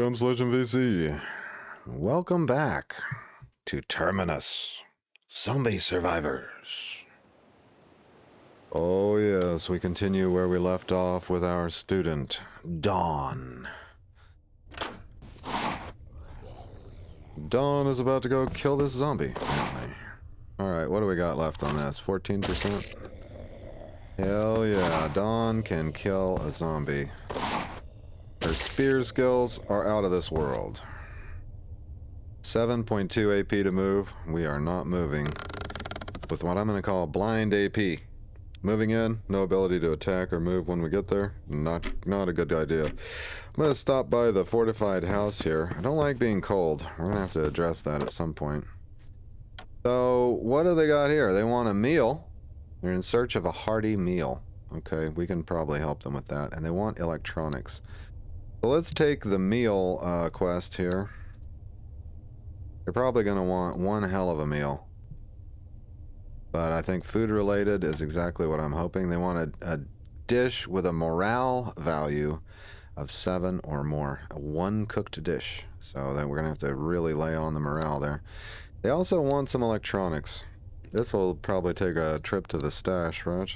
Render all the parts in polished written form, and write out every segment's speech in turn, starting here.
I'm Sledgeon VC. Welcome back to Terminus. Zombie Survivors. Oh yes, we continue where we left off with our student, Dawn. Dawn is about to go kill this zombie, apparently. Alright, what do we got left on this? 14%? Hell yeah, Dawn can kill a zombie. Her spear skills are out of this world. 7.2 AP to move. We are not moving with what I'm going to call blind AP. Moving in, no ability to attack or move when we get there. Not a good idea. I'm going to stop by the fortified house here. I don't like being cold. We're going to have to address that at some point. So, what do they got here? They want a meal. They're in search of a hearty meal. Okay, we can probably help them with that. And they want electronics. So let's take the meal quest here. You're probably going to want one hell of a meal. But I think food related is exactly what I'm hoping. They want a dish with a morale value of 7 or more. A one cooked dish. So then we're going to have to really lay on the morale there. They also want some electronics. This will probably take a trip to the stash, right?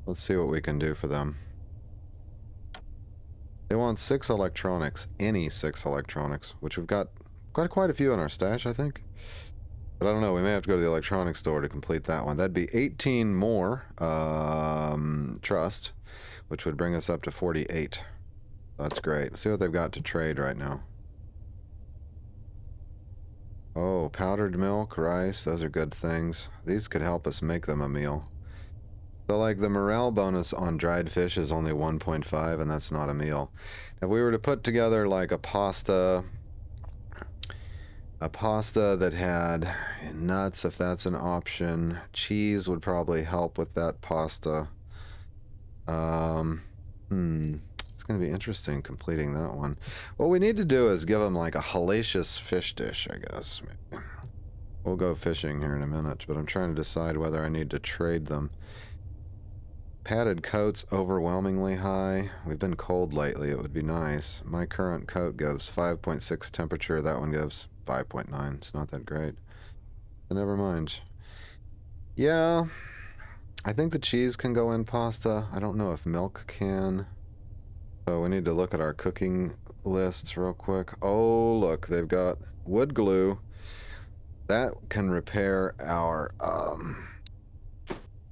Let's see what we can do for them. They want 6 electronics. Any 6 electronics, which we've got quite a few in our stash, I think. But I don't know, we may have to go to the electronics store to complete that one. That'd be 18 more trust, which would bring us up to 48. That's great. Let's see what they've got to trade right now. Oh, powdered milk, rice, those are good things. These could help us make them a meal. So like the morale bonus on dried fish is only 1.5 and that's not a meal. If we were to put together like a pasta that had nuts, if that's an option, cheese would probably help with that pasta. It's going to be interesting completing that one. What we need to do is give them like a hellacious fish dish, I guess. Maybe. We'll go fishing here in a minute, but I'm trying to decide whether I need to trade them. Padded coat's overwhelmingly high. We've been cold lately. It would be nice. My current coat gives 5.6 temperature. That one gives 5.9. It's not that great. But never mind. Yeah. I think the cheese can go in pasta. I don't know if milk can. So we need to look at our cooking lists real quick. Oh, look. They've got wood glue. That can repair our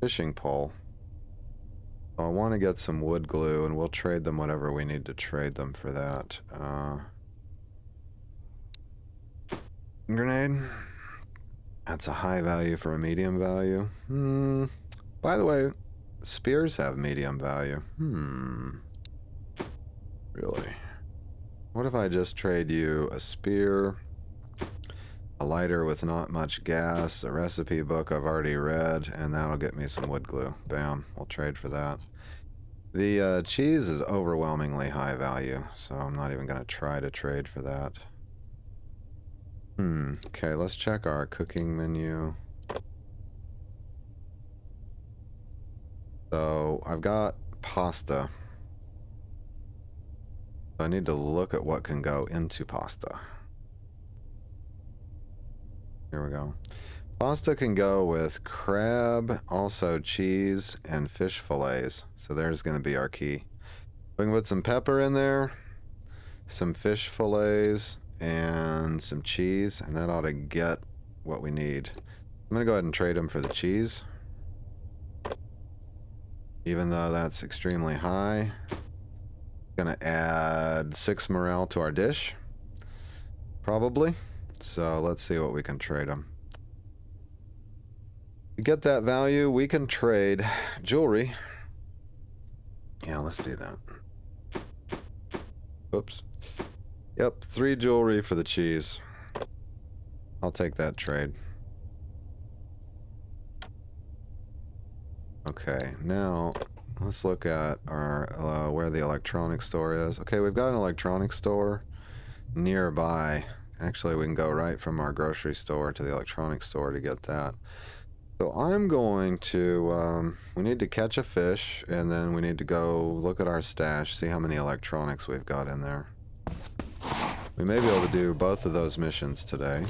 fishing pole. I want to get some wood glue, and we'll trade them whatever we need to trade them for that. Grenade. That's a high value for a medium value. By the way, spears have medium value. Really? What if I just trade you a spear, a lighter with not much gas, a recipe book I've already read, and that'll get me some wood glue. Bam, we'll trade for that. The cheese is overwhelmingly high value, so I'm not even going to try to trade for that. Okay, let's check our cooking menu. So, I've got pasta. I need to look at what can go into pasta. Here we go. Pasta can go with crab, also cheese, and fish fillets. So there's going to be our key. We can put some pepper in there, some fish fillets, and some cheese, and that ought to get what we need. I'm going to go ahead and trade them for the cheese. Even though that's extremely high. Going to add 6 morale to our dish. Probably. So let's see what we can trade them. To get that value, we can trade jewelry. Yeah, let's do that. Oops. Yep, 3 jewelry for the cheese. I'll take that trade. Okay, now let's look at our where the electronics store is. Okay, we've got an electronics store nearby. Actually, we can go right from our grocery store to the electronics store to get that. So I'm going to, we need to catch a fish, and then we need to go look at our stash, see how many electronics we've got in there. We may be able to do both of those missions today.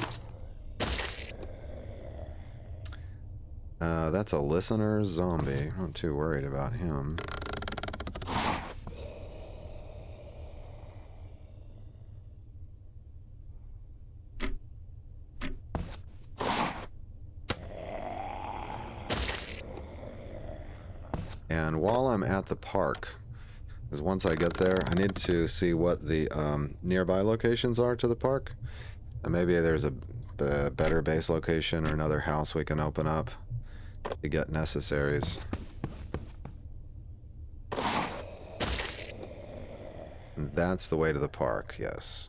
That's a listener zombie. I'm not too worried about him. And while I'm at the park, because once I get there, I need to see what the nearby locations are to the park. And maybe there's a better base location or another house we can open up to get necessaries. And that's the way to the park, yes.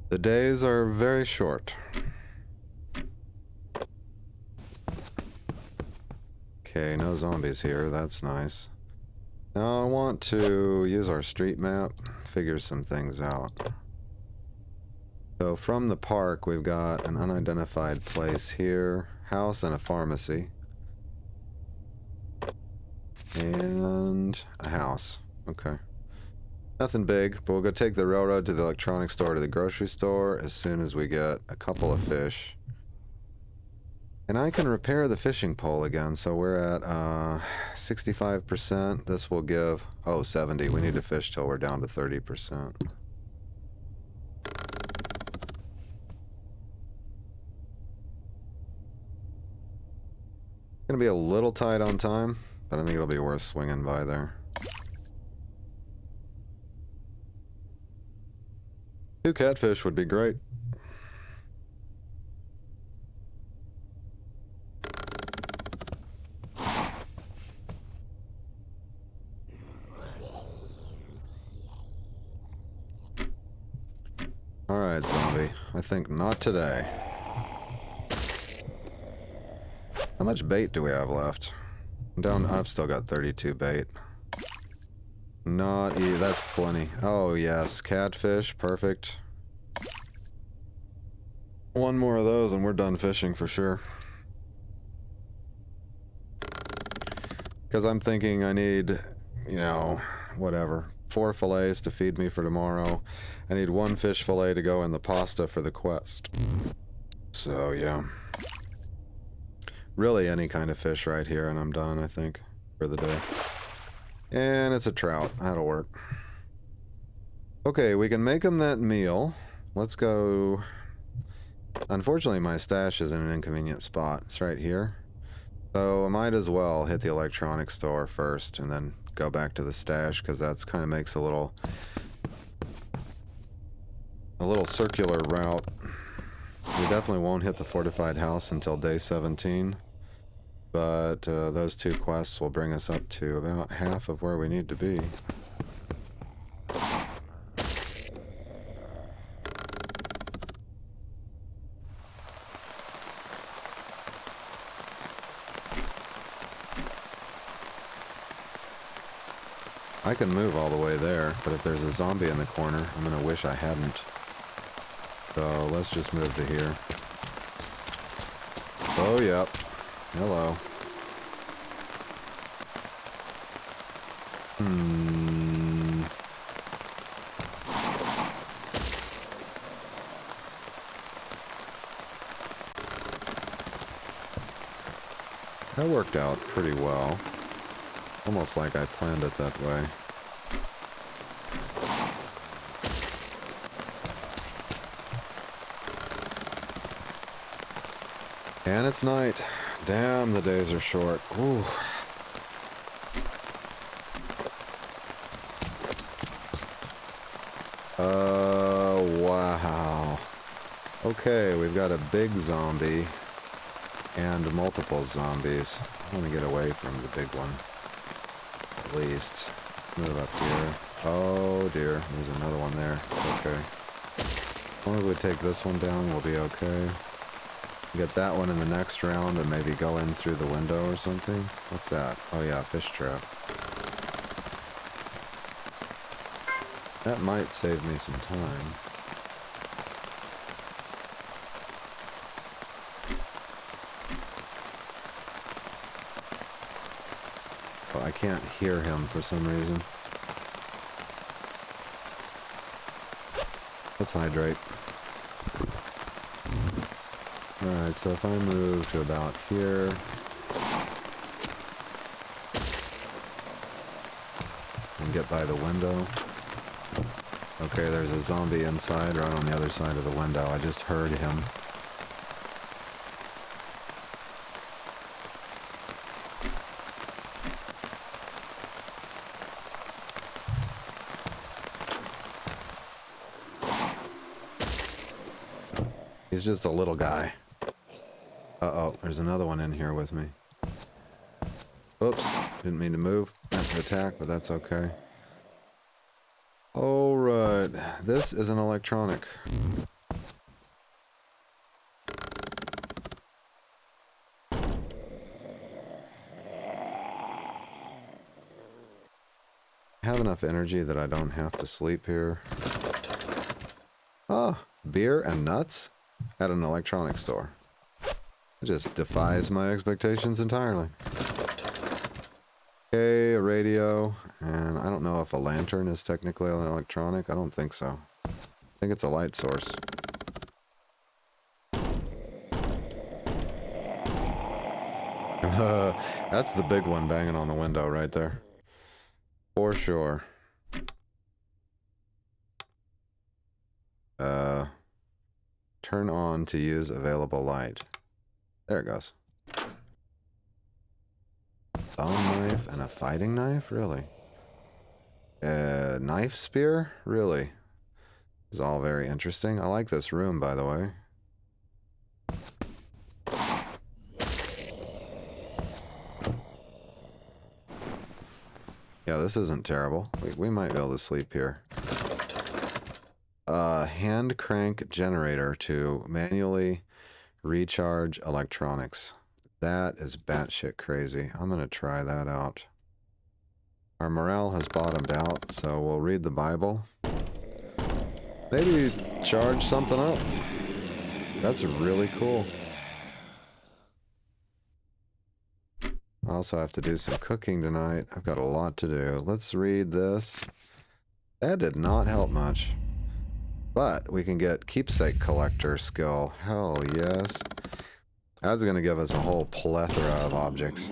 The days are very short. Okay, no zombies here. That's nice. Now I want to use our street map, figure some things out. So from the park, we've got an unidentified place here, house and a pharmacy. And a house. Okay. Nothing big, but we'll go take the railroad to the electronics store to the grocery store as soon as we get a couple of fish. And I can repair the fishing pole again, so we're at 65%. This will give, 70. We need to fish till we're down to 30%. Gonna be a little tight on time, but I think it'll be worth swinging by there. 2 catfish would be great. Alright, zombie. I think not today. How much bait do we have left? I've still got 32 bait. That's plenty. Oh yes, catfish, perfect. One more of those and we're done fishing for sure. Because I'm thinking I need, whatever, 4 fillets to feed me for tomorrow. I need 1 fish fillet to go in the pasta for the quest. So yeah. Really any kind of fish right here and I'm done, I think, for the day. And it's a trout. That'll work. Okay, we can make them that meal. Let's go. Unfortunately, my stash is in an inconvenient spot. It's right here. So I might as well hit the electronics store first and then go back to the stash, because that's kind of makes a little circular route. We definitely won't hit the fortified house until day 17. But those 2 quests will bring us up to about half of where we need to be. I can move all the way there, but if there's a zombie in the corner, I'm gonna wish I hadn't. So let's just move to here. Oh, yep. Hello. That worked out pretty well. Almost like I planned it that way. And it's night. Damn, the days are short. Ooh. Wow. Okay, we've got a big zombie and multiple zombies. I want to get away from the big one. At least. Move up here. Oh dear, there's another one there. It's okay. As long as we take this one down, we'll be okay. Get that one in the next round and maybe go in through the window or something. What's that? Oh yeah, fish trap. That might save me some time. Well, I can't hear him for some reason. Let's hydrate. Alright, so if I move to about here... and get by the window... Okay, there's a zombie inside, right on the other side of the window. I just heard him. He's just a little guy. Uh-oh, there's another one in here with me. Oops, didn't mean to move. Meant to attack, but that's okay. Alright, this is an electronic. I have enough energy that I don't have to sleep here. Oh, beer and nuts at an electronics store. It just defies my expectations entirely. Okay, a radio, and I don't know if a lantern is technically an electronic. I don't think so. I think it's a light source. That's the big one banging on the window right there. For sure. Turn on to use available light. There it goes. Bone knife and a fighting knife? Really? Knife spear? Really? This is all very interesting. I like this room, by the way. Yeah, this isn't terrible. We might be able to sleep here. Hand crank generator to manually recharge electronics. That is batshit crazy. I'm gonna try that out. Our morale has bottomed out, so we'll read the Bible. Maybe charge something up. That's really cool. I also have to do some cooking tonight. I've got a lot to do. Let's read this. That did not help much. But we can get keepsake collector skill. Hell yes. That's going to give us a whole plethora of objects.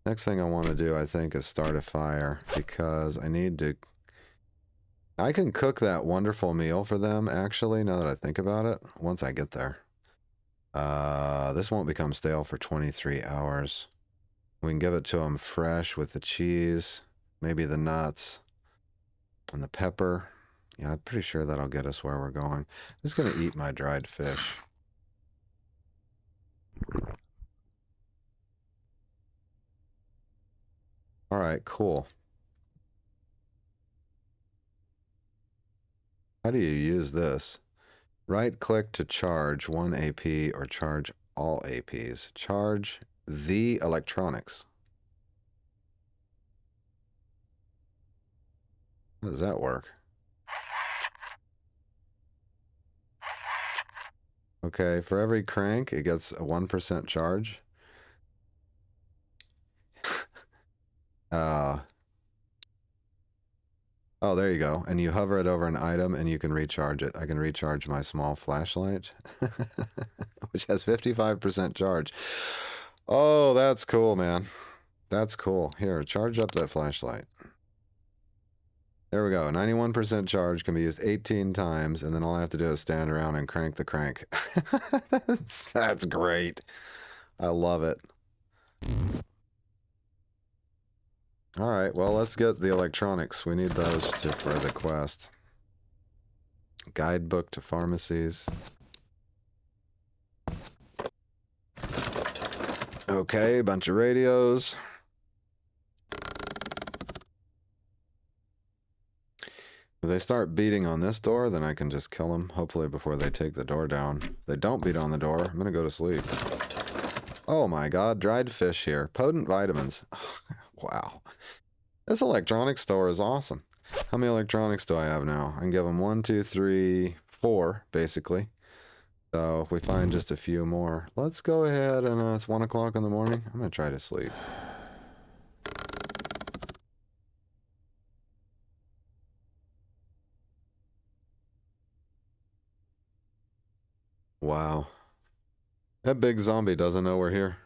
Next thing I want to do, I think, is start a fire. Because I need to... I can cook that wonderful meal for them, actually, now that I think about it, once I get there. This won't become stale for 23 hours. We can give it to them fresh with the cheese, maybe the nuts, and the pepper. Yeah, I'm pretty sure that'll get us where we're going. I'm just going to eat my dried fish. Alright, cool. How do you use this? Right-click to charge 1 AP or charge all APs. Charge the electronics. How does that work? Okay, for every crank, it gets a 1% charge. Oh, there you go. And you hover it over an item and you can recharge it. I can recharge my small flashlight, which has 55% charge. Oh, that's cool, man. That's cool. Here, charge up that flashlight. There we go. 91% charge can be used 18 times, and then all I have to do is stand around and crank the crank. That's great. I love it. All right, well, let's get the electronics. We need those for the quest. Guidebook to pharmacies. Okay, bunch of radios. If they start beating on this door, then I can just kill them, hopefully before they take the door down. If they don't beat on the door, I'm going to go to sleep. Oh my god, dried fish here. Potent vitamins. Wow. This electronics store is awesome. How many electronics do I have now? I can give them 1, 2, 3, 4, basically. So if we find just a few more, let's go ahead and it's 1 o'clock in the morning. I'm going to try to sleep. Wow. That big zombie doesn't know we're here.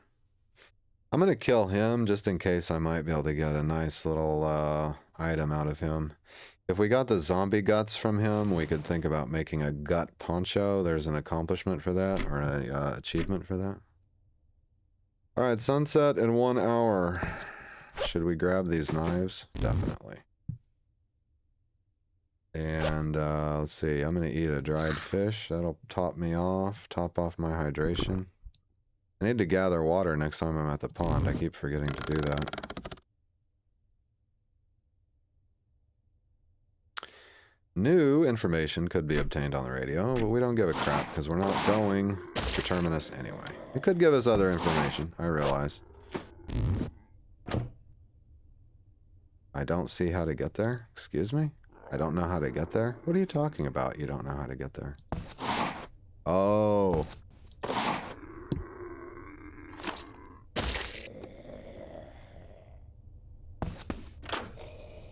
I'm going to kill him just in case I might be able to get a nice little item out of him. If we got the zombie guts from him, we could think about making a gut poncho. There's an accomplishment for that, or an achievement for that. All right, sunset in 1 hour. Should we grab these knives? Definitely. And let's see, I'm going to eat a dried fish. That'll top off my hydration. I need to gather water next time I'm at the pond. I keep forgetting to do that. New information could be obtained on the radio, but we don't give a crap because we're not going to Terminus anyway. It could give us other information, I realize. I don't see how to get there. Excuse me? I don't know how to get there? What are you talking about? You don't know how to get there. Oh.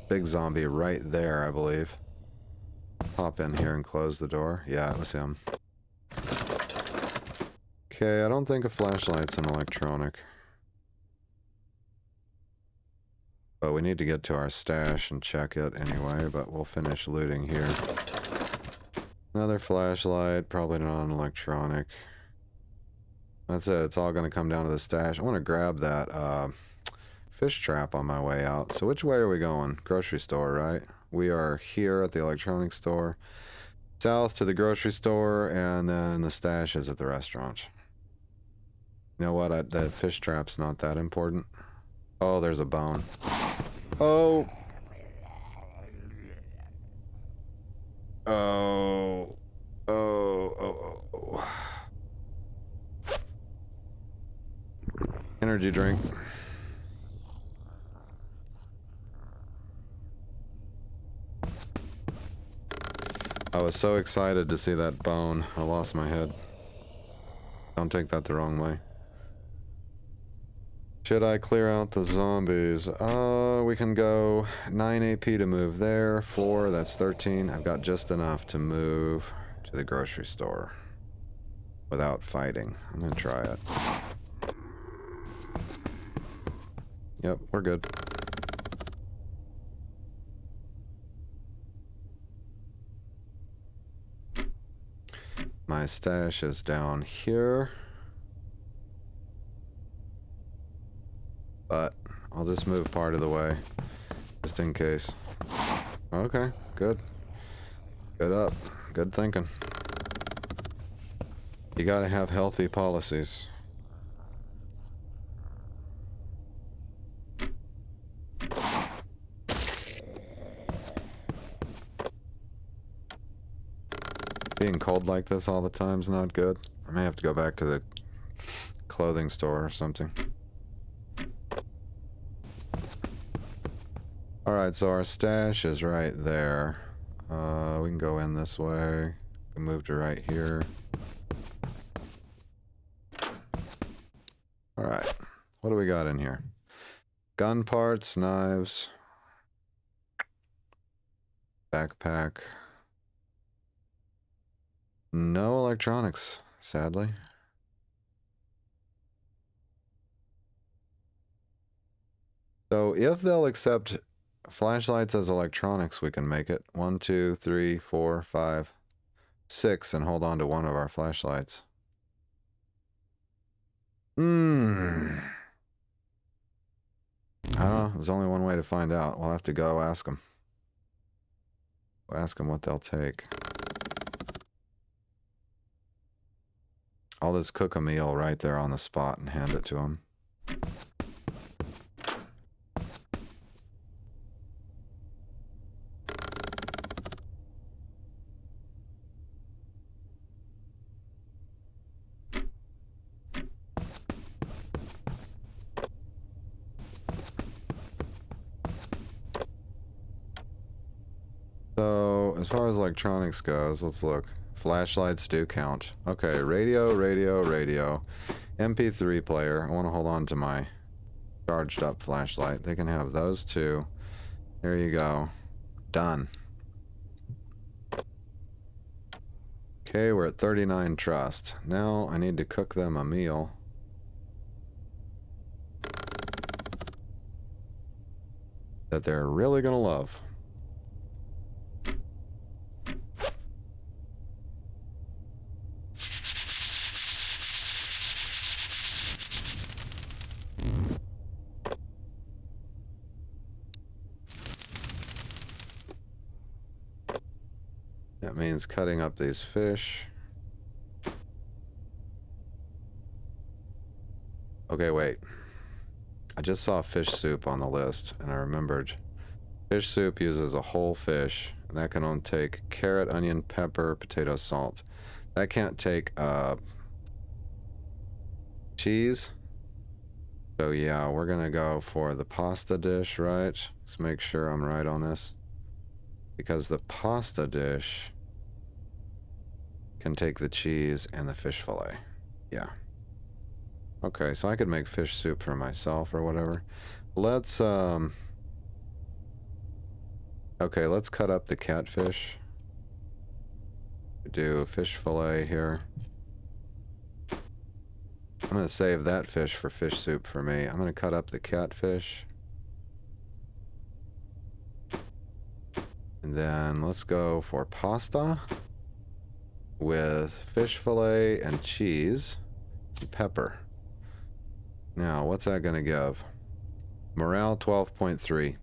Big zombie right there, I believe. Hop in here and close the door. Yeah, it was him. Okay, I don't think a flashlight's an electronic. But we need to get to our stash and check it anyway, but we'll finish looting here. Another flashlight, probably not an electronic. That's it, it's all going to come down to the stash. I want to grab that fish trap on my way out. So which way are we going? Grocery store, right? We are here at the electronics store. South to the grocery store, and then the stash is at the restaurant. You know what? The fish trap's not that important. Oh, there's a bone. Oh. Oh. Oh. Energy drink. I was so excited to see that bone. I lost my head. Don't take that the wrong way. Should I clear out the zombies? We can go 9 AP to move there. 4, that's 13. I've got just enough to move to the grocery store without fighting. I'm gonna try it. Yep, we're good. My stash is down here. But I'll just move part of the way, just in case. Okay, good. Good up. Good thinking. You gotta have healthy policies. Being cold like this all the time is not good. I may have to go back to the clothing store or something. Alright, so our stash is right there. We can go in this way. We can move to right here. Alright, what do we got in here? Gun parts, knives, backpack. No electronics, sadly. So if they'll accept flashlights as electronics, we can make it 1, 2, 3, 4, 5, 6 and hold on to one of our flashlights. I don't know. There's only one way to find out. We'll have to go ask them. We'll ask them what they'll take. I'll just cook a meal right there on the spot and hand it to them. as far as electronics goes, let's look. Flashlights do count. Okay, radio, radio, radio. MP3 player. I want to hold on to my charged up flashlight. They can have those two. There you go. Done. Okay, we're at 39 trust. Now I need to cook them a meal. That they're really gonna love. That means cutting up these fish. Okay, wait. I just saw fish soup on the list, and I remembered. Fish soup uses a whole fish, and that can only take carrot, onion, pepper, potato, salt. That can't take, cheese. So yeah, we're gonna go for the pasta dish, right? Let's make sure I'm right on this. Because the pasta dish can take the cheese and the fish fillet. Yeah. Okay, so I could make fish soup for myself or whatever. Let's, okay, let's cut up the catfish. Do fish fillet here. I'm gonna save that fish for fish soup for me. I'm gonna cut up the catfish. And then let's go for pasta with fish fillet and cheese and pepper. Now, what's that going to give? Morale 12.3.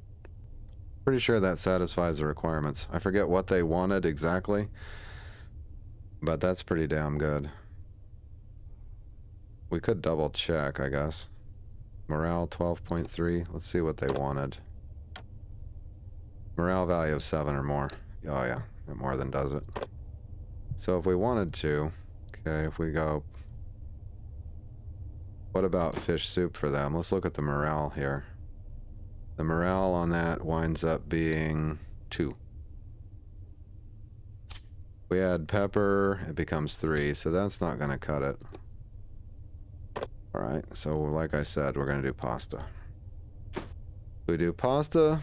Pretty sure that satisfies the requirements. I forget what they wanted exactly, but that's pretty damn good. We could double check, I guess. Morale 12.3. Let's see what they wanted. Morale value of 7 or more. Oh yeah, it more than does it. So if we wanted to, okay, if we go, what about fish soup for them? Let's look at the morale here. The morale on that winds up being 2. We add pepper, it becomes 3, so that's not going to cut it. Alright, so like I said, we're going to do pasta. We do pasta,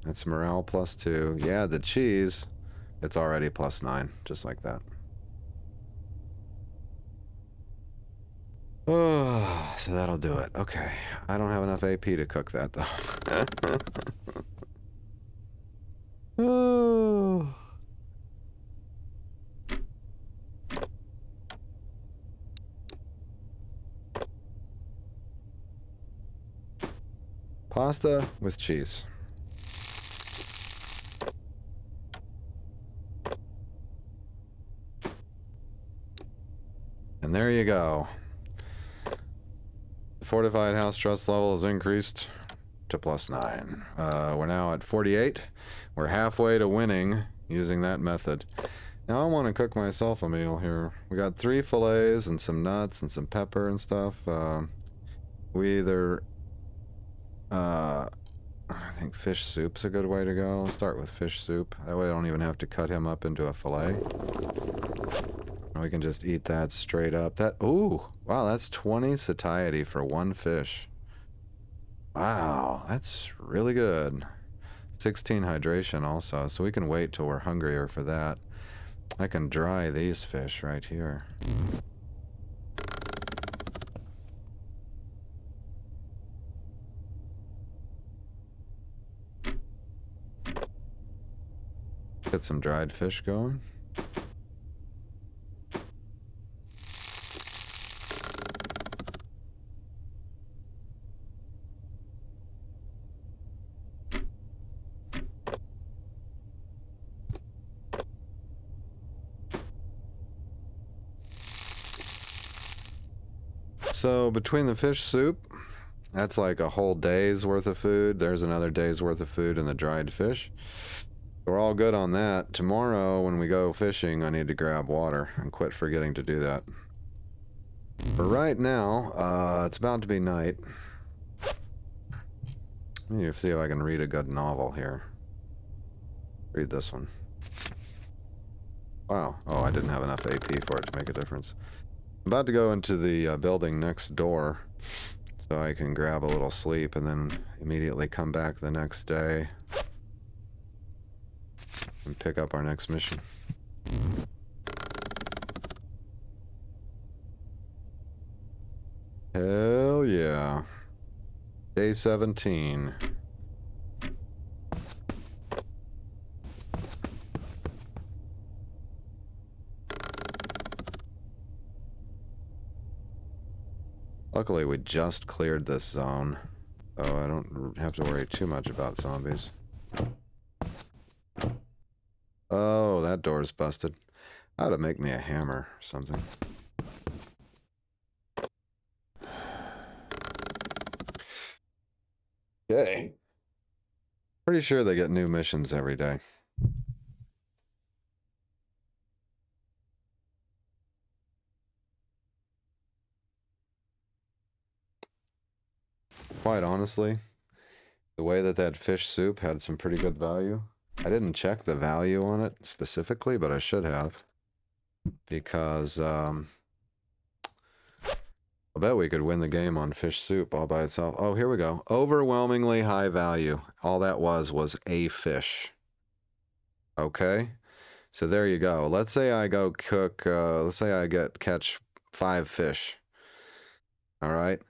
that's morale plus 2. Yeah, the cheese, it's already plus 9, just like that. Oh, so that'll do it. Okay, I don't have enough AP to cook that, though. Oh. Pasta with cheese. And there you go. The fortified house trust level is increased to +9. We're now at 48. We're halfway to winning using that method. Now I want to cook myself a meal here. We got 3 fillets and some nuts and some pepper and stuff. We either... I think fish soup's a good way to go. Let's start with fish soup. That way I don't even have to cut him up into a fillet. And we can just eat that straight up. That, ooh, wow, that's 20 satiety for 1 fish. Wow, that's really good. 16 hydration also, so we can wait till we're hungrier for that. I can dry these fish right here. Get some dried fish going. So between the fish soup, that's like a whole day's worth of food. There's another day's worth of food in the dried fish. We're all good on that. Tomorrow when we go fishing, I need to grab water and quit forgetting to do that. But right now, it's about to be night. Let me see if I can read a good novel here. Read this one. Wow. Oh, I didn't have enough AP for it to make a difference. I'm about to go into the building next door so I can grab a little sleep and then immediately come back the next day and pick up our next mission. Hell yeah. Day 17. Luckily, we just cleared this zone, so I don't have to worry too much about zombies. Oh, that door's busted. I ought to make me a hammer or something. Okay. Pretty sure they get new missions every day. Quite honestly, the way that fish soup had some pretty good value. I didn't check the value on it specifically, but I should have. Because, I bet we could win the game on fish soup all by itself. Oh, here we go. Overwhelmingly high value. All that was a fish. Okay? So there you go. Let's say I go cook, let's say I catch 5 fish. All right?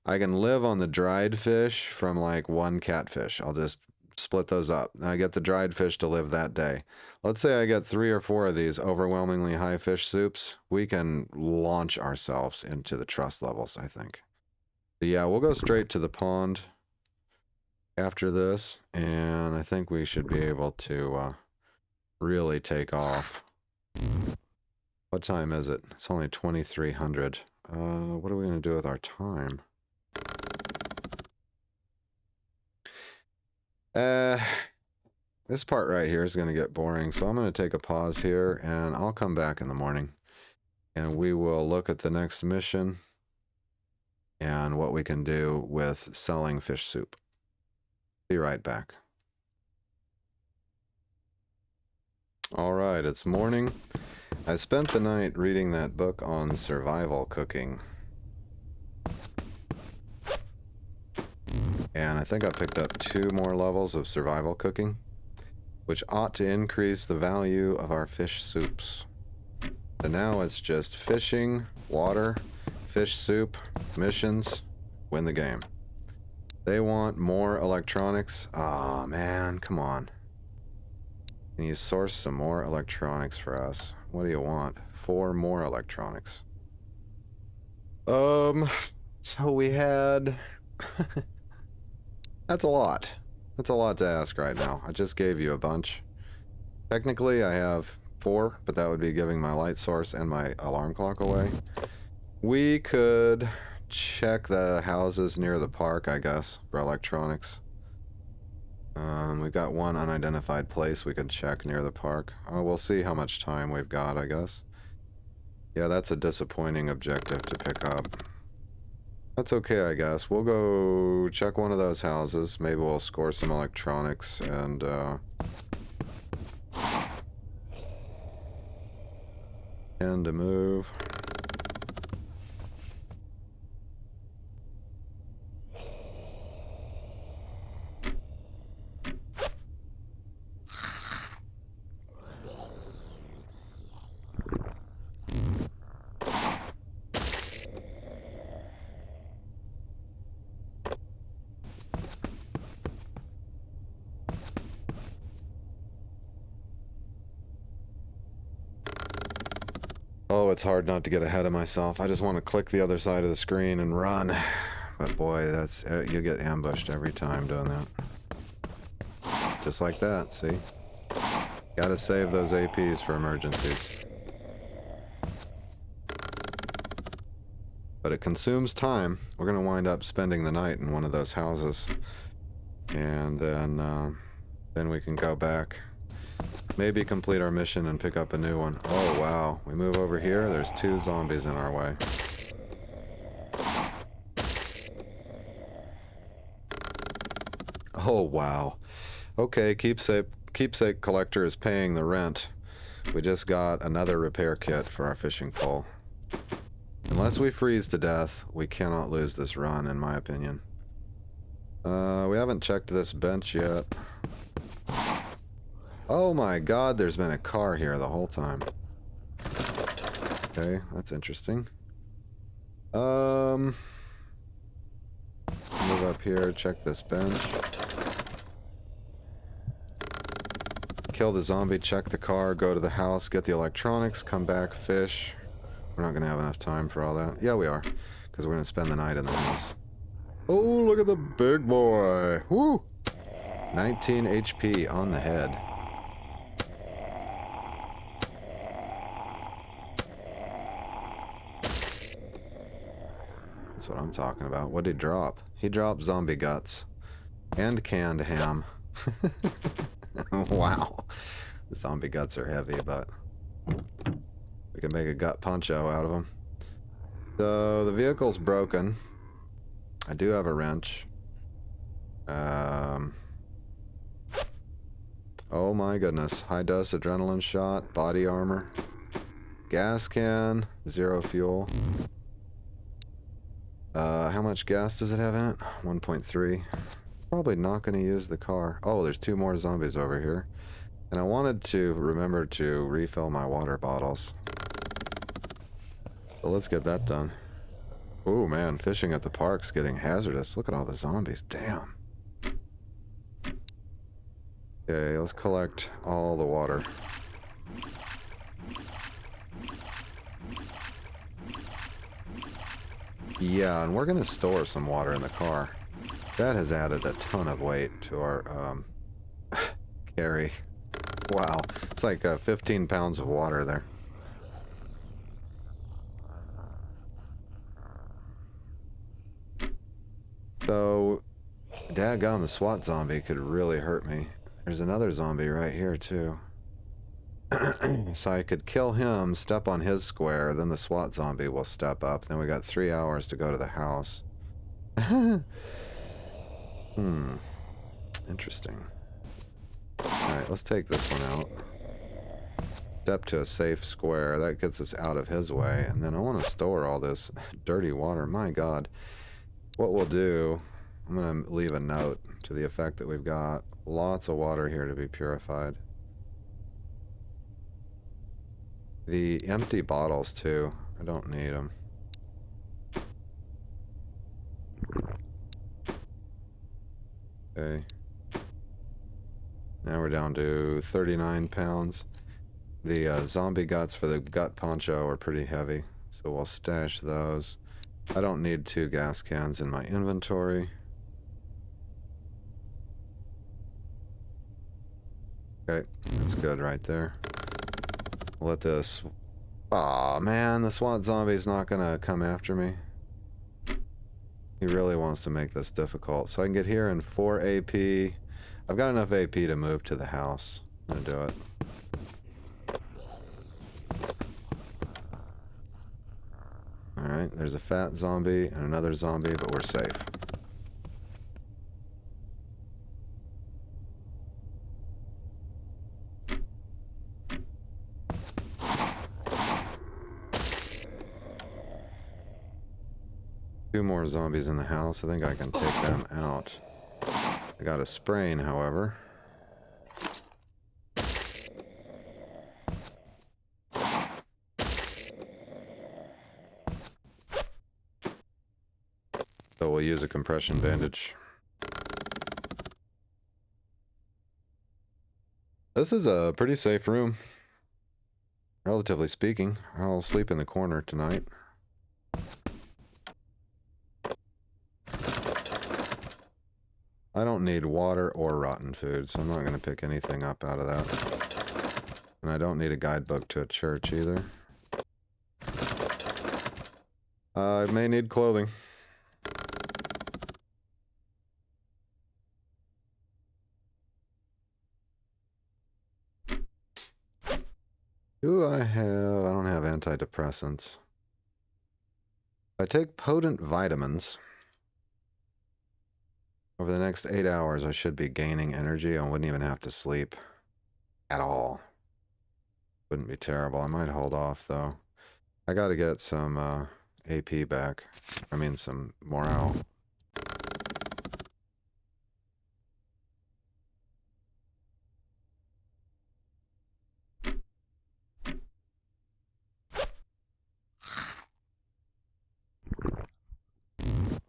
I can live on the dried fish from like 1 catfish. I'll just split those up. I get the dried fish to live that day. Let's say I get 3 or 4 of these overwhelmingly high fish soups. We can launch ourselves into the trust levels, I think. But yeah, we'll go straight to the pond after this, and I think we should be able to really take off. What time is it? It's only 2300. What are we going to do with our time? This part right here is going to get boring, so I'm going to take a pause here, and I'll come back in the morning, and we will look at the next mission and what we can do with selling fish soup. Be right back. All right, it's morning. I spent the night reading that book on survival cooking. And I think I picked up 2 more levels of survival cooking, which ought to increase the value of our fish soups. So now it's just fishing, water, fish soup, missions, win the game. They want more electronics. Oh man, come on. Can you source some more electronics for us? What do you want? 4 more electronics. So we had... That's a lot. That's a lot to ask right now. I just gave you a bunch. Technically, I have 4, but that would be giving my light source and my alarm clock away. We could check the houses near the park, I guess, for electronics. We've got 1 unidentified place we could check near the park. We'll see how much time we've got, I guess. Yeah, that's a disappointing objective to pick up. That's okay, I guess. We'll go check one of those houses. Maybe we'll score some electronics and, and to move. Oh, it's hard not to get ahead of myself. I just want to click the other side of the screen and run. But boy, that's you get ambushed every time doing that. Just like that, see? Gotta save those APs for emergencies. But it consumes time. We're gonna wind up spending the night in one of those houses. And then we can go back. Maybe complete our mission and pick up a new one. Oh, wow. We move over here. There's 2 zombies in our way. Oh, wow. Okay, keepsake collector is paying the rent. We just got another repair kit for our fishing pole. Unless we freeze to death, we cannot lose this run, in my opinion. We haven't checked this bench yet. Oh my god, there's been a car here the whole time. Okay, that's interesting. Move up here, check this bench. Kill the zombie, check the car, go to the house, get the electronics, come back, fish. We're not going to have enough time for all that. Yeah, we are, because we're going to spend the night in the house. Oh, look at the big boy. Woo! 19 HP on the head. That's what I'm talking about. What did he drop? He dropped zombie guts. And canned ham. Wow. The zombie guts are heavy, but we can make a gut poncho out of them. So the vehicle's broken. I do have a wrench. Oh my goodness. High dose adrenaline shot, body armor, gas can, 0 fuel. How much gas does it have in it? 1.3. Probably not going to use the car. Oh, there's 2 more zombies over here. And I wanted to remember to refill my water bottles. So let's get that done. Oh man, fishing at the park's getting hazardous. Look at all the zombies. Damn. Okay, let's collect all the water. Yeah, and we're going to store some water in the car. That has added a ton of weight to our carry. Wow, it's like 15 pounds of water there. So, daggone, the SWAT zombie could really hurt me. There's another zombie right here, too. So I could kill him, step on his square, then the SWAT zombie will step up. Then we got 3 hours to go to the house. Interesting. Alright, let's take this one out. Step to a safe square. That gets us out of his way. And then I want to store all this dirty water. My god. What we'll do, I'm going to leave a note to the effect that we've got lots of water here to be purified. The empty bottles, too. I don't need them. Okay. Now we're down to 39 pounds. The zombie guts for the gut poncho are pretty heavy, so we'll stash those. I don't need 2 gas cans in my inventory. Okay, that's good right there. Let this... Aw, man, the SWAT zombie's not gonna come after me. He really wants to make this difficult. So I can get here in 4 AP. I've got enough AP to move to the house. I'm gonna do it. Alright, there's a fat zombie and another zombie, but we're safe. Two more zombies in the house. I think I can take them out. I got a sprain, however. So we'll use a compression bandage. This is a pretty safe room, relatively speaking. I'll sleep in the corner tonight. I don't need water or rotten food, so I'm not going to pick anything up out of that. And I don't need a guidebook to a church either. I may need clothing. Do I have... I don't have antidepressants. If I take potent vitamins... over the next 8 hours, I should be gaining energy. I wouldn't even have to sleep at all. Wouldn't be terrible. I might hold off, though. I gotta get some AP back. I mean, some morale.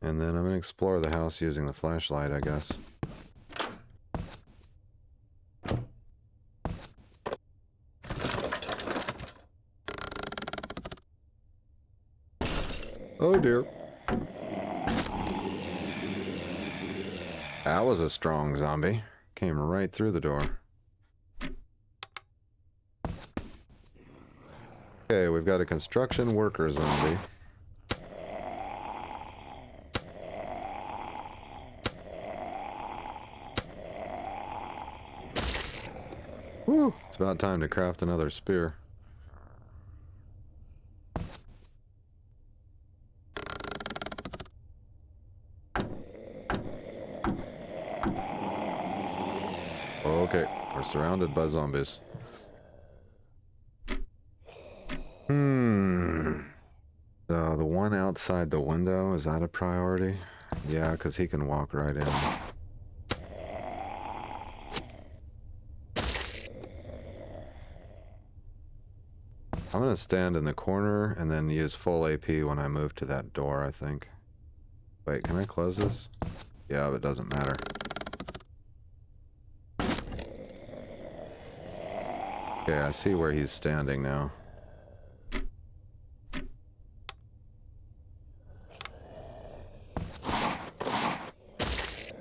And then I'm gonna explore the house using the flashlight, I guess. Oh dear. That was a strong zombie. Came right through the door. Okay, we've got a construction worker zombie. Whew, it's about time to craft another spear. Okay, we're surrounded by zombies. So the one outside the window, is that a priority? Yeah, because he can walk right in. I'm going to stand in the corner and then use full AP when I move to that door, I think. Wait, can I close this? Yeah, but it doesn't matter. Okay, I see where he's standing now.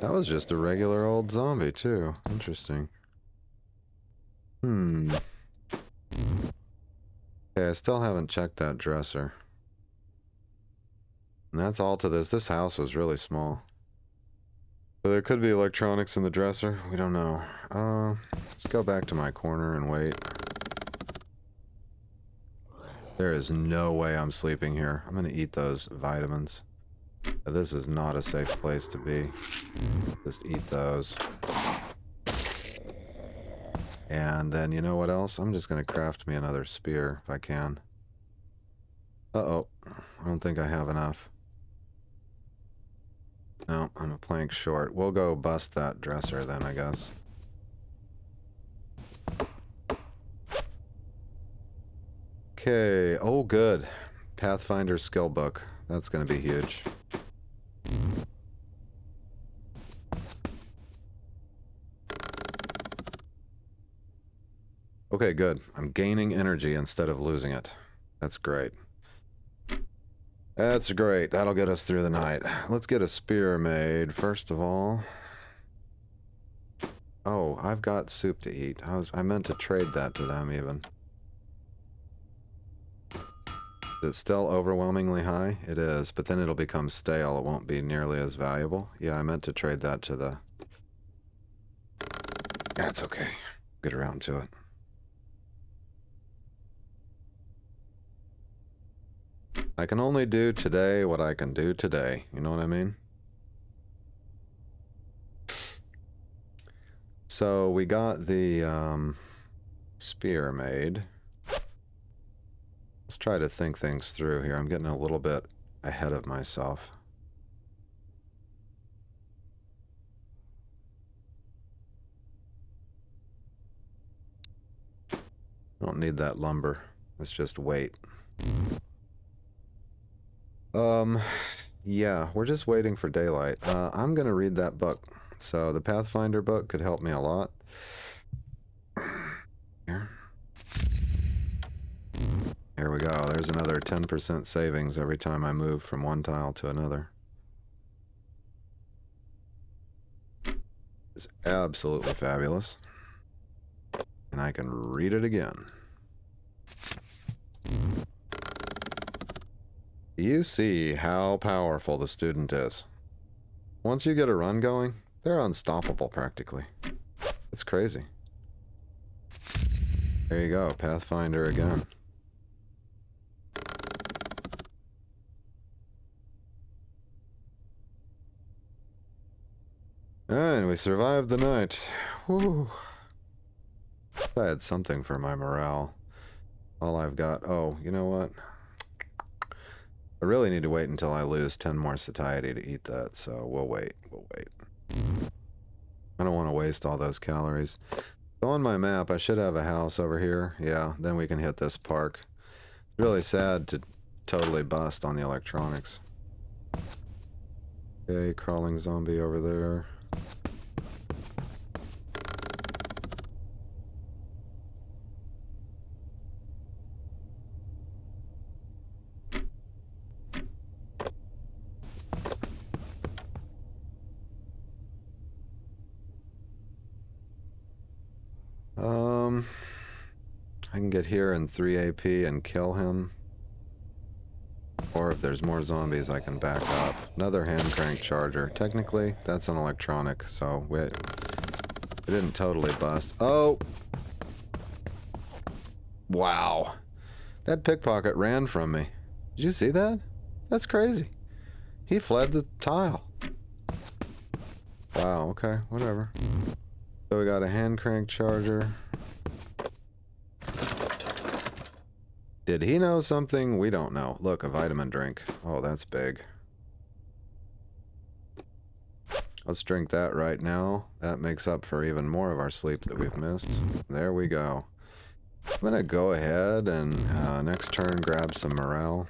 That was just a regular old zombie, too. Interesting. Okay, I still haven't checked that dresser. And that's all to this. This house was really small. So there could be electronics in the dresser. We don't know. Let's go back to my corner and wait. There is no way I'm sleeping here. I'm gonna eat those vitamins. This is not a safe place to be. Just eat those. And then, you know what else? I'm just gonna craft me another spear, if I can. Uh-oh. I don't think I have enough. No, I'm a plank short. We'll go bust that dresser then, I guess. Okay. Oh, good. Pathfinder skill book. That's gonna be huge. Okay, good. I'm gaining energy instead of losing it. That's great. That's great. That'll get us through the night. Let's get a spear made, first of all. Oh, I've got soup to eat. I meant to trade that to them, even. Is it still overwhelmingly high? It is, but then it'll become stale. It won't be nearly as valuable. Yeah, I meant to trade that to the... That's okay. Get around to it. I can only do today what I can do today. You know what I mean? So we got the spear made. Let's try to think things through here. I'm getting a little bit ahead of myself. Don't need that lumber. Let's just wait. Yeah, we're just waiting for daylight. I'm gonna read that book. So the Pathfinder book could help me a lot. Here. Here we go. There's another 10% savings every time I move from one tile to another. It's absolutely fabulous. And I can read it again. You see how powerful the student is. Once you get a run going, they're unstoppable practically. It's crazy. There you go, Pathfinder again. And we survived the night. Whew. I had something for my morale. All I've got... Oh, you know what? I really need to wait until I lose 10 more satiety to eat that, so we'll wait. We'll wait. I don't want to waste all those calories. So on my map, I should have a house over here. Yeah, then we can hit this park. It's really sad to totally bust on the electronics. Okay, crawling zombie over there. I can get here in 3 AP and kill him. Or if there's more zombies, I can back up. Another hand crank charger. Technically, that's an electronic, so we didn't totally bust. Oh! Wow. That pickpocket ran from me. Did you see that? That's crazy. He fled the tile. Wow, okay, whatever. So we got a hand crank charger. Did he know something we don't know? Look, a vitamin drink. Oh, that's big. Let's drink that right now. That makes up for even more of our sleep that we've missed. There we go. I'm gonna go ahead and next turn grab some morale.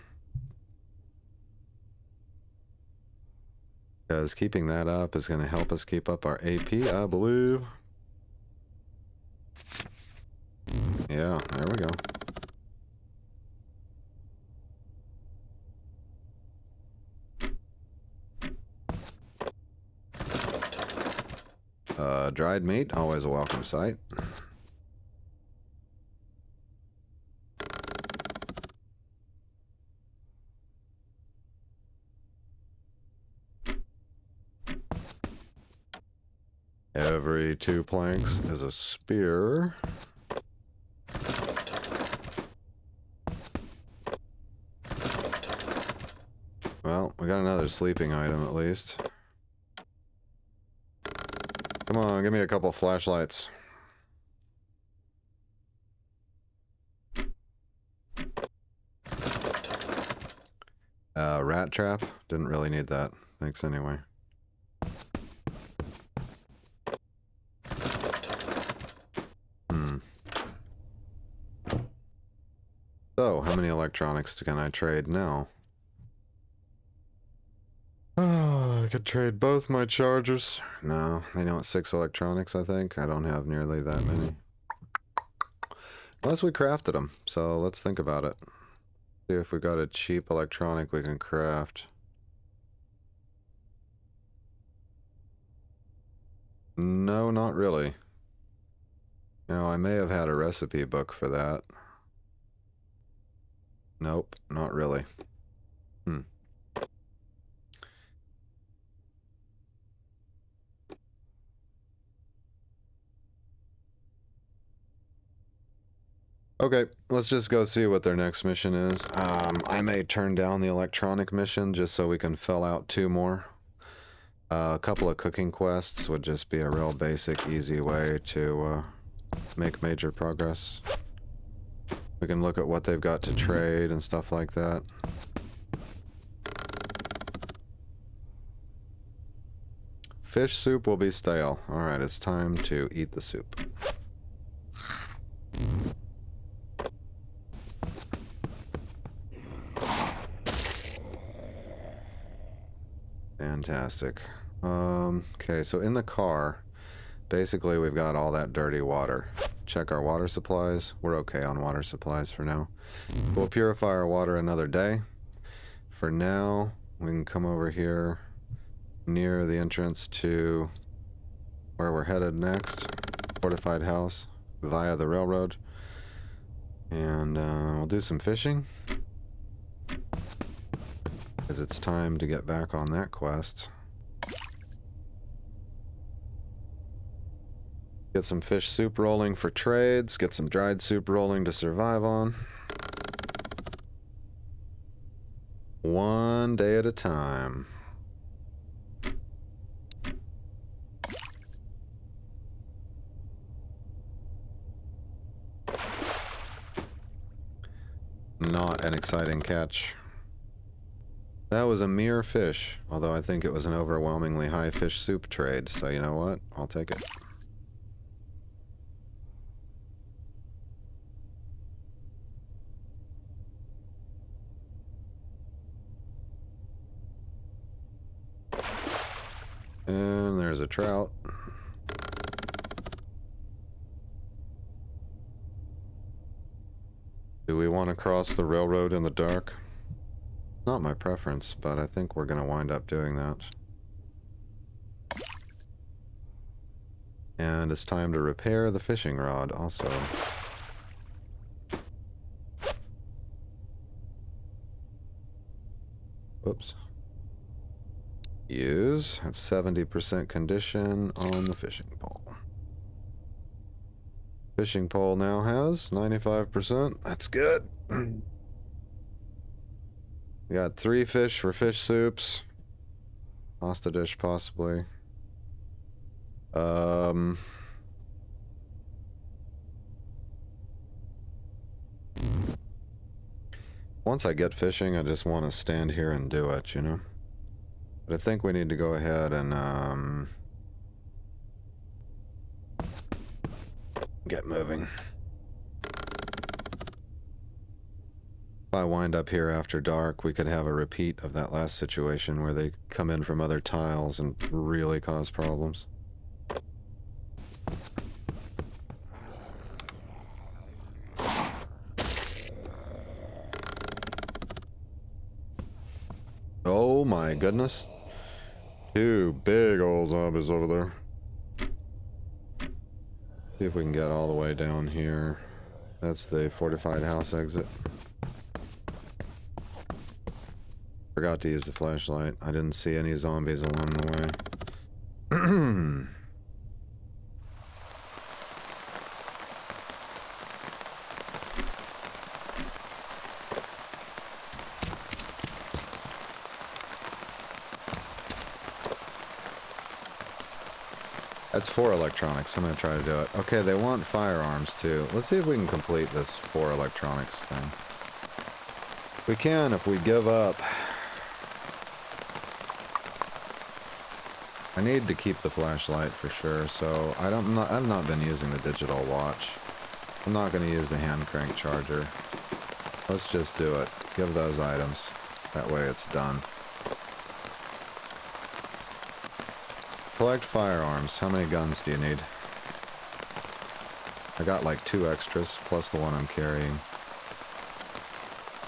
Because keeping that up is gonna help us keep up our AP, I believe. Yeah, there we go. Dried meat, always a welcome sight. Every 2 planks is a spear. Well, we got another sleeping item at least. Come on, give me a couple flashlights. Rat trap. Didn't really need that. Thanks anyway. So, how many electronics can I trade now? Oh, I could trade both my chargers. No, they want 6 electronics, I think. I don't have nearly that many. Unless we crafted them, so let's think about it. See if we got a cheap electronic we can craft. No, not really. Now, I may have had a recipe book for that. Nope, not really. Okay, let's just go see what their next mission is. I may turn down the electronic mission just so we can fill out 2 more. A couple of cooking quests would just be a real basic, easy way to make major progress. We can look at what they've got to trade and stuff like that. Fish soup will be stale. Alright, it's time to eat the soup. Fantastic. Okay, so in the car, basically we've got all that dirty water. Check our water supplies. We're okay on water supplies for now. We'll purify our water another day. For now, we can come over here near the entrance to where we're headed next. Fortified house via the railroad. And we'll do some fishing. Because it's time to get back on that quest. Get some fish soup rolling for trades. Get some dried soup rolling to survive on. One day at a time. not an exciting catch. That was a mere fish, although I think it was an overwhelmingly high fish soup trade, so you know what? I'll take it. And there's a trout. Do we want to cross the railroad in the dark? Not my preference, but I think we're going to wind up doing that. And it's time to repair the fishing rod also. Whoops. Use at 70% condition on the fishing pole. Fishing pole now has 95%. That's good. We got 3 fish for fish soups. Pasta dish possibly. Once I get fishing, I just want to stand here and do it, you know? But I think we need to go ahead and, get moving. If I wind up here after dark, we could have a repeat of that last situation where they come in from other tiles and really cause problems. Oh my goodness. 2 big old zombies over there. See if we can get all the way down here. That's the fortified house exit. Forgot to use the flashlight. I didn't see any zombies along the way. That's 4 electronics. I'm going to try to do it. Okay, they want firearms too. Let's see if we can complete this 4 electronics thing. We can if we give up. I need to keep the flashlight for sure, so I've not been using the digital watch. I'm not going to use the hand crank charger. Let's just do it. Give those items. That way it's done. Collect firearms. How many guns do you need? I got like 2 extras, plus the one I'm carrying.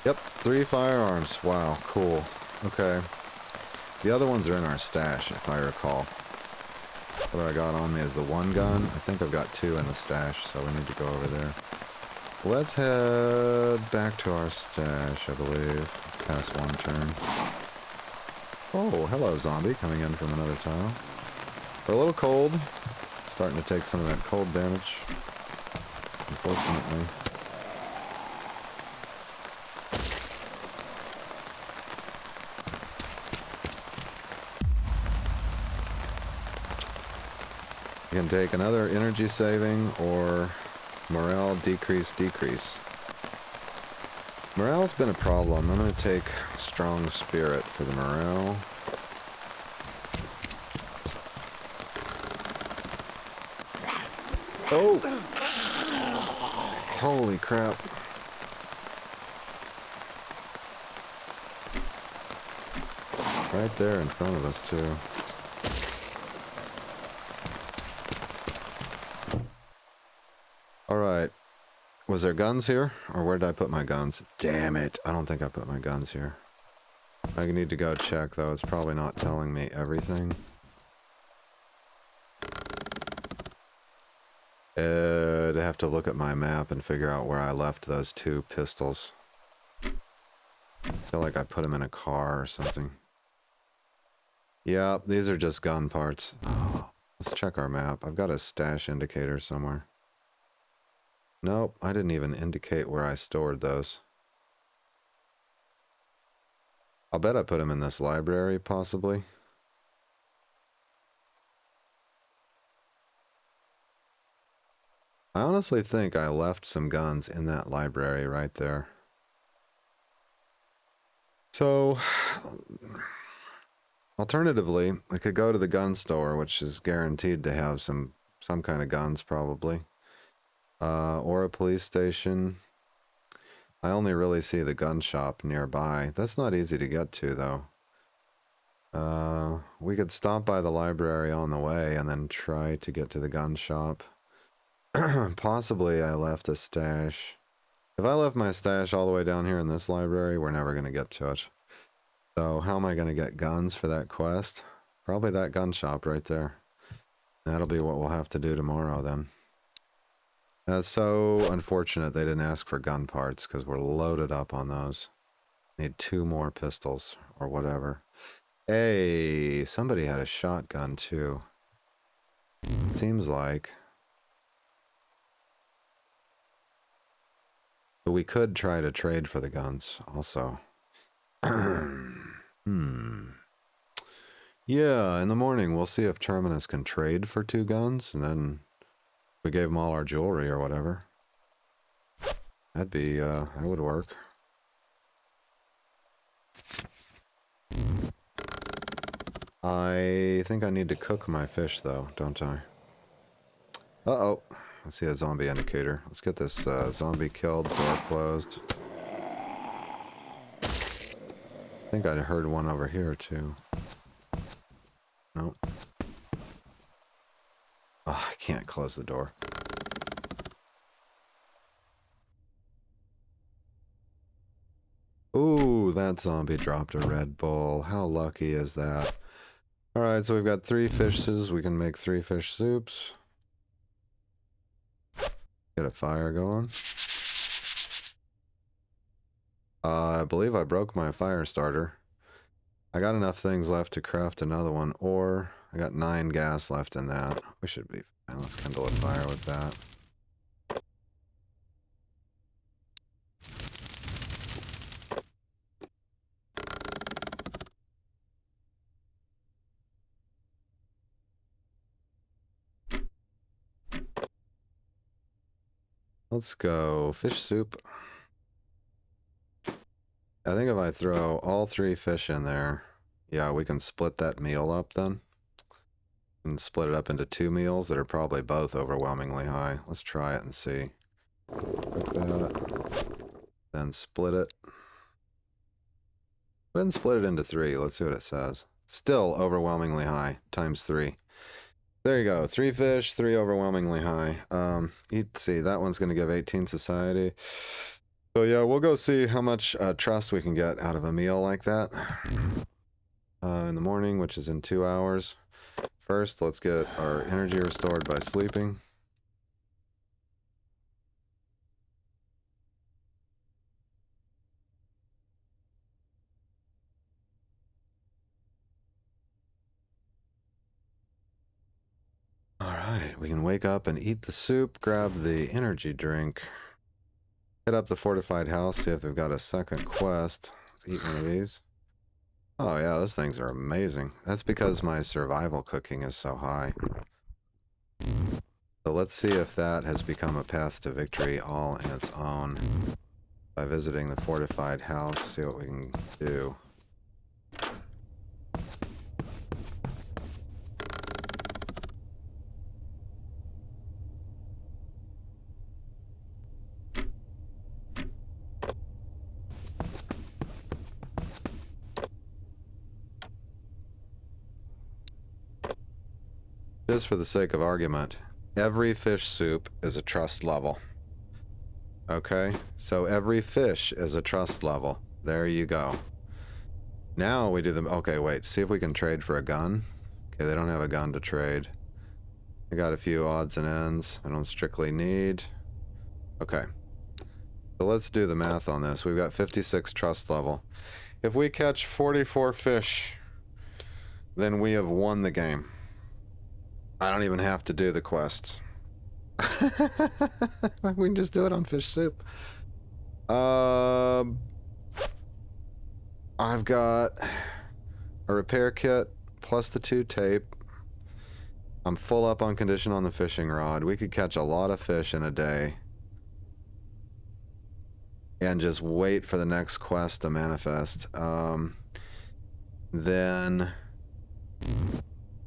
Yep, 3 firearms. Wow, cool. Okay. The other ones are in our stash, if I recall. What I got on me is the 1 gun. I think I've got 2 in the stash, so we need to go over there. Let's head back to our stash, I believe. Let's pass 1 turn. Oh, hello, zombie, coming in from another tile. We're a little cold. Starting to take some of that cold damage, unfortunately. You can take another energy saving or morale decrease. Morale's been a problem. I'm going to take strong spirit for the morale. Oh! Holy crap. Right there in front of us, too. Alright. Was there guns here? Or where did I put my guns? Damn it. I don't think I put my guns here. I need to go check, though. It's probably not telling me everything. I'd have to look at my map and figure out where I left those 2 pistols. I feel like I put them in a car or something. Yeah, these are just gun parts. Oh, let's check our map. I've got a stash indicator somewhere. Nope, I didn't even indicate where I stored those. I'll bet I put them in this library, possibly. I honestly think I left some guns in that library right there. So, alternatively, we could go to the gun store, which is guaranteed to have some kind of guns, probably. Or a police station. I only really see the gun shop nearby. That's not easy to get to, though. We could stop by the library on the way and then try to get to the gun shop. Possibly I left a stash. If I left my stash all the way down here in this library, we're never going to get to it. So how am I going to get guns for that quest? Probably that gun shop right there. That'll be what we'll have to do tomorrow then. That's so unfortunate they didn't ask for gun parts because we're loaded up on those. Need 2 more pistols or whatever. Hey, somebody had a shotgun too. Seems like. But we could try to trade for the guns also. Yeah, in the morning we'll see if Terminus can trade for 2 guns, and then we gave him all our jewelry or whatever. That'd be, that would work. I think I need to cook my fish though, don't I? Uh-oh. I see a zombie indicator. Let's get this zombie killed, door closed. I think I heard one over here too. Nope. Oh, I can't close the door. Ooh, that zombie dropped a Red Bull. How lucky is that? Alright, so we've got 3 fishes. We can make 3 fish soups. Get a fire going. I believe I broke my fire starter. I got enough things left to craft another one, or I got 9 gas left in that. We should be fine. Let's kindle a fire with that. Let's go fish soup. I think if I throw all 3 fish in there, yeah, we can split that meal up then. And split it up into 2 meals that are probably both overwhelmingly high. Let's try it and see. Cook that. Then split it. Then split it into 3. Let's see what it says. Still overwhelmingly high, times 3. There you go. 3 fish, 3 overwhelmingly high. Let's see, that one's going to give 18 society. So yeah, we'll go see how much trust we can get out of a meal like that. In the morning, which is in 2 hours. First, let's get our energy restored by sleeping. Alright, we can wake up and eat the soup, grab the energy drink. Hit up the fortified house, see if they've got a second quest. Let's eat one of these. Oh yeah, those things are amazing. That's because my survival cooking is so high. So let's see if that has become a path to victory all in its own. By visiting the fortified house, see what we can do. Just for the sake of argument, every fish soup is a trust level. Okay, so every fish is a trust level. There you go. Now we do them. Okay, wait, see if we can trade for a gun. Okay, they don't have a gun to trade. I got a few odds and ends I don't strictly need. Okay, so let's do the math on this. We've got 56 trust level. If we catch 44 fish, then we have won the game. I don't even have to do the quests. We can just do it on fish soup. I've got a repair kit plus the 2 tape. I'm full up on condition on the fishing rod. We could catch a lot of fish in a day. and just wait for the next quest to manifest. Then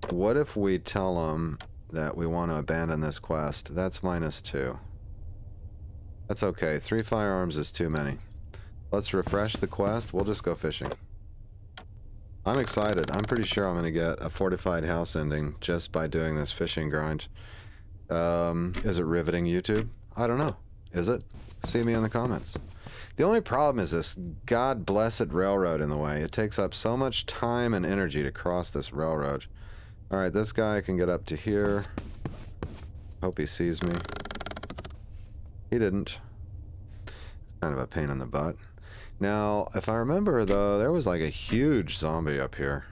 what if we tell them that we want to abandon this quest? That's -2. That's okay. 3 firearms is too many. Let's refresh the quest. We'll just go fishing. I'm excited. I'm pretty sure I'm going to get a fortified house ending just by doing this fishing grind. Is it riveting, YouTube? I don't know. Is it? See me in the comments. The only problem is this god blessed railroad in the way. It takes up so much time and energy to cross this railroad. Alright, this guy can get up to here. Hope he sees me. He didn't. It's kind of a pain in the butt. Now, if I remember, though, there was like a huge zombie up here.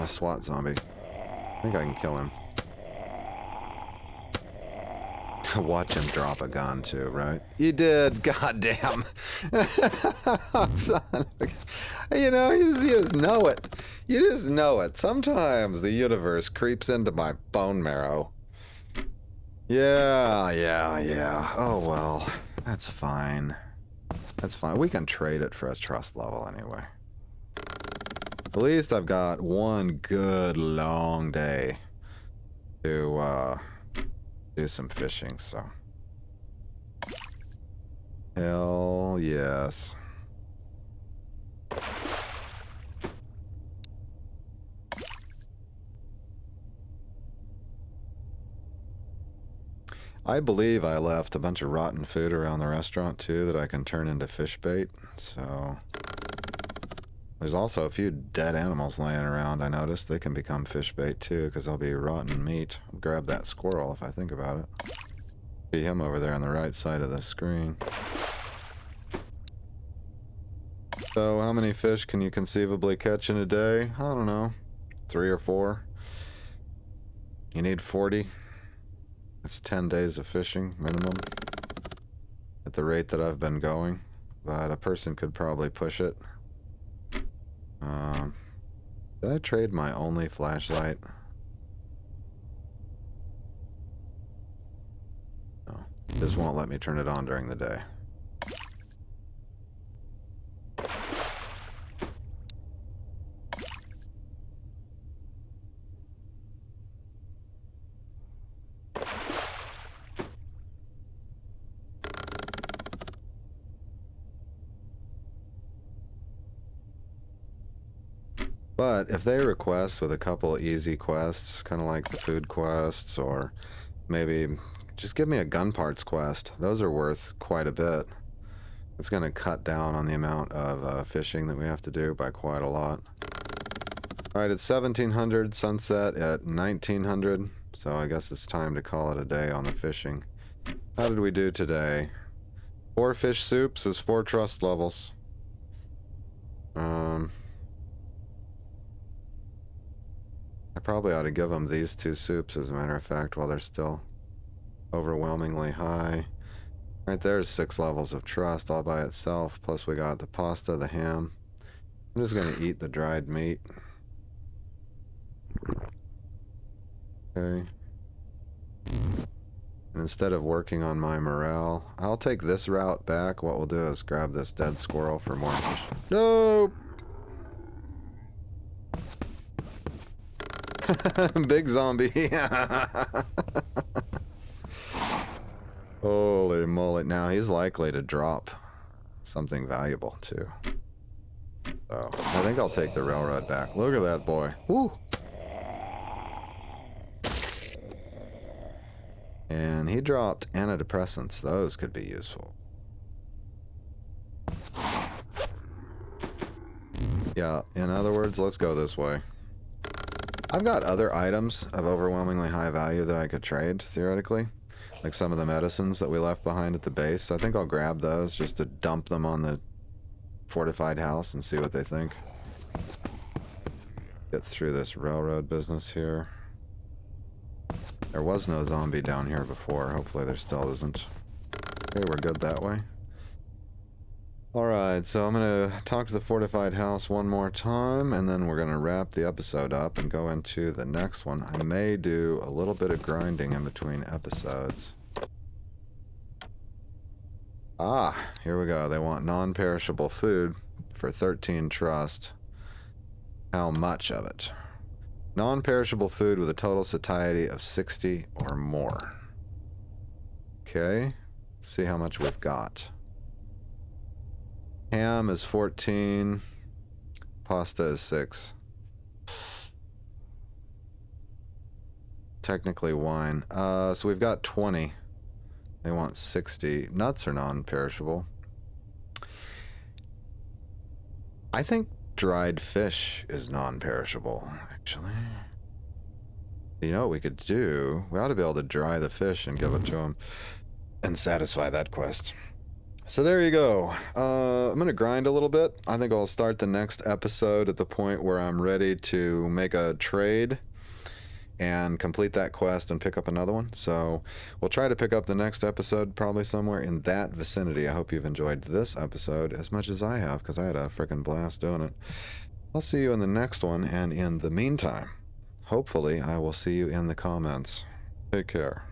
SWAT zombie. I think I can kill him. Watch him drop a gun, too, right? You did! Goddamn! Son of a... You know, you just know it. You just know it. Sometimes the universe creeps into my bone marrow. Yeah. Oh, well. That's fine. That's fine. We can trade it for a trust level anyway. At least I've got one good long day to do some fishing, so. Hell yes. I believe I left a bunch of rotten food around the restaurant too that I can turn into fish bait, so. There's also a few dead animals laying around, I noticed. They can become fish bait too, because they'll be rotten meat. I'll grab that squirrel if I think about it. See him over there on the right side of the screen. So, how many fish can you conceivably catch in a day? I don't know. 3 or 4. You need 40. It's 10 days of fishing, minimum. At the rate that I've been going. But a person could probably push it. Did I trade my only flashlight? No. This won't let me turn it on during the day. But if they request with a couple easy quests, kind of like the food quests, or maybe just give me a gun parts quest. Those are worth quite a bit. It's going to cut down on the amount of fishing that we have to do by quite a lot. Alright, it's 1700, sunset at 1900, so I guess it's time to call it a day on the fishing. How did we do today? 4 fish soups is 4 trust levels. I probably ought to give them these 2 soups, as a matter of fact, while they're still overwhelmingly high. Right there's 6 levels of trust all by itself, plus we got the pasta, the ham. I'm just going to eat the dried meat. Okay. And instead of working on my morale, I'll take this route back. What we'll do is grab this dead squirrel for more fish. Nope! Big zombie. Holy moly. Now he's likely to drop something valuable too. So I think I'll take the railroad back. Look at that boy. Woo! And he dropped antidepressants. Those could be useful. Yeah, in other words, let's go this way. I've got other items of overwhelmingly high value that I could trade, theoretically. Like some of the medicines that we left behind at the base. So I think I'll grab those just to dump them on the fortified house and see what they think. Get through this railroad business here. There was no zombie down here before. Hopefully there still isn't. Okay, we're good that way. Alright, so I'm going to talk to the fortified house one more time, and then we're going to wrap the episode up and go into the next one. I may do a little bit of grinding in between episodes. Ah, here we go. They want non-perishable food for 13 trust. How much of it? Non-perishable food with a total satiety of 60 or more. Okay. See how much we've got. Ham is 14. Pasta is 6. Technically wine. So we've got 20. They want 60. Nuts are non-perishable. I think dried fish is non-perishable, actually. You know what we could do? We ought to be able to dry the fish and give it to them and satisfy that quest. So there you go. I'm going to grind a little bit. I think I'll start the next episode at the point where I'm ready to make a trade and complete that quest and pick up another one. So we'll try to pick up the next episode probably somewhere in that vicinity. I hope you've enjoyed this episode as much as I have, because I had a freaking blast doing it. I'll see you in the next one, and in the meantime, hopefully I will see you in the comments. Take care.